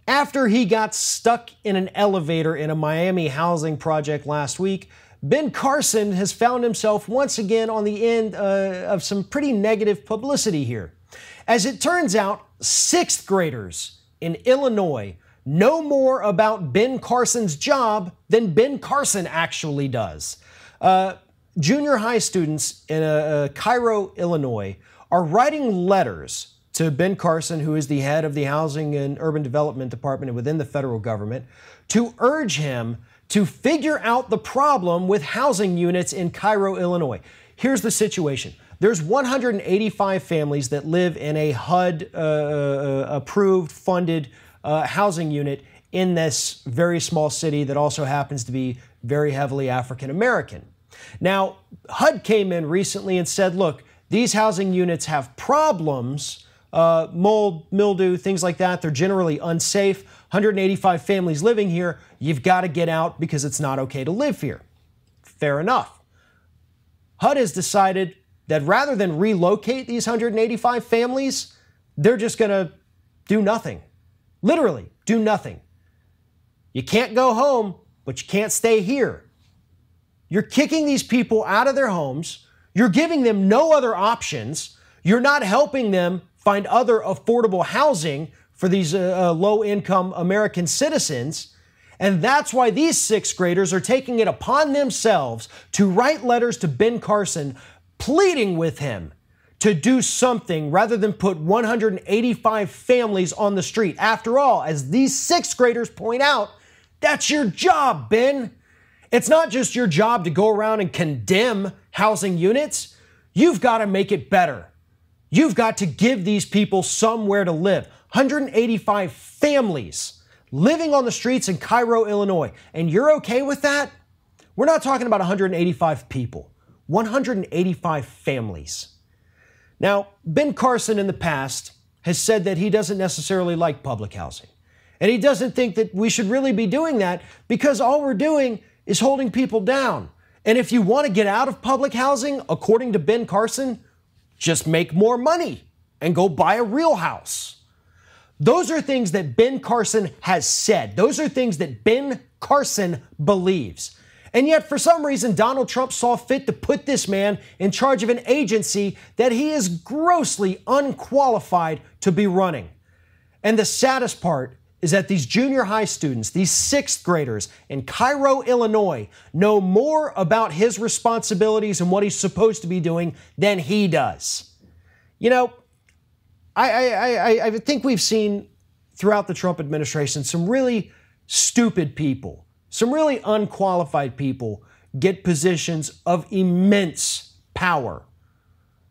After he got stuck in an elevator in a Miami housing project last week, Ben Carson has found himself once again on the end of some pretty negative publicity here. As it turns out, sixth graders in Illinois know more about Ben Carson's job than Ben Carson actually does. Junior high students in Cairo, Illinois, are writing letters to Ben Carson, who is the head of the Housing and Urban Development Department within the federal government, to urge him to figure out the problem with housing units in Cairo, Illinois. Here's the situation. There's 185 families that live in a HUD approved, funded housing unit in this very small city that also happens to be very heavily African American. Now, HUD came in recently and said, look, these housing units have problems, mold, mildew, things like that. They're generally unsafe. 185 families living here. You've got to get out because it's not okay to live here. Fair enough. HUD has decided that rather than relocate these 185 families, they're just going to do nothing. Literally, do nothing. You can't go home, but you can't stay here. You're kicking these people out of their homes. You're giving them no other options. You're not helping them find other affordable housing for these low-income American citizens. And that's why these sixth graders are taking it upon themselves to write letters to Ben Carson, pleading with him to do something rather than put 185 families on the street. After all, as these sixth graders point out, that's your job, Ben. It's not just your job to go around and condemn housing units. You've got to make it better. You've got to give these people somewhere to live. 185 families living on the streets in Cairo, Illinois. And you're okay with that? We're not talking about 185 people. 185 families. Now, Ben Carson in the past has said that he doesn't necessarily like public housing. And he doesn't think that we should really be doing that because all we're doing is holding people down. And if you want to get out of public housing, according to Ben Carson, just make more money and go buy a real house. Those are things that Ben Carson has said. Those are things that Ben Carson believes. And yet, for some reason, Donald Trump saw fit to put this man in charge of an agency that he is grossly unqualified to be running. And the saddest part is that these junior high students, these sixth graders in Cairo, Illinois, know more about his responsibilities and what he's supposed to be doing than he does. You know, I think we've seen throughout the Trump administration some really stupid people, some really unqualified people get positions of immense power.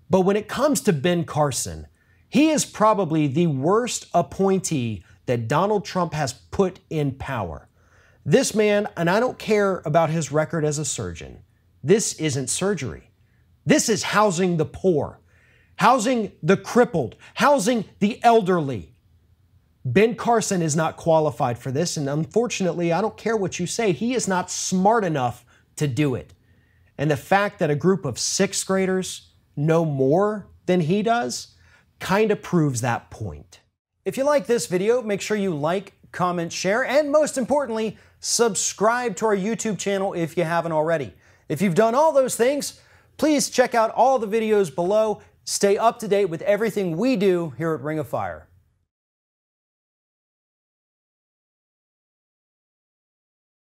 But when it comes to Ben Carson, he is probably the worst appointee that Donald Trump has put in power. This man, and I don't care about his record as a surgeon, this isn't surgery. This is housing the poor, housing the crippled, housing the elderly. Ben Carson is not qualified for this, and unfortunately, I don't care what you say, he is not smart enough to do it. And the fact that a group of sixth graders know more than he does kind of proves that point. If you like this video, make sure you like, comment, share, and most importantly, subscribe to our YouTube channel if you haven't already. If you've done all those things, please check out all the videos below. Stay up to date with everything we do here at Ring of Fire.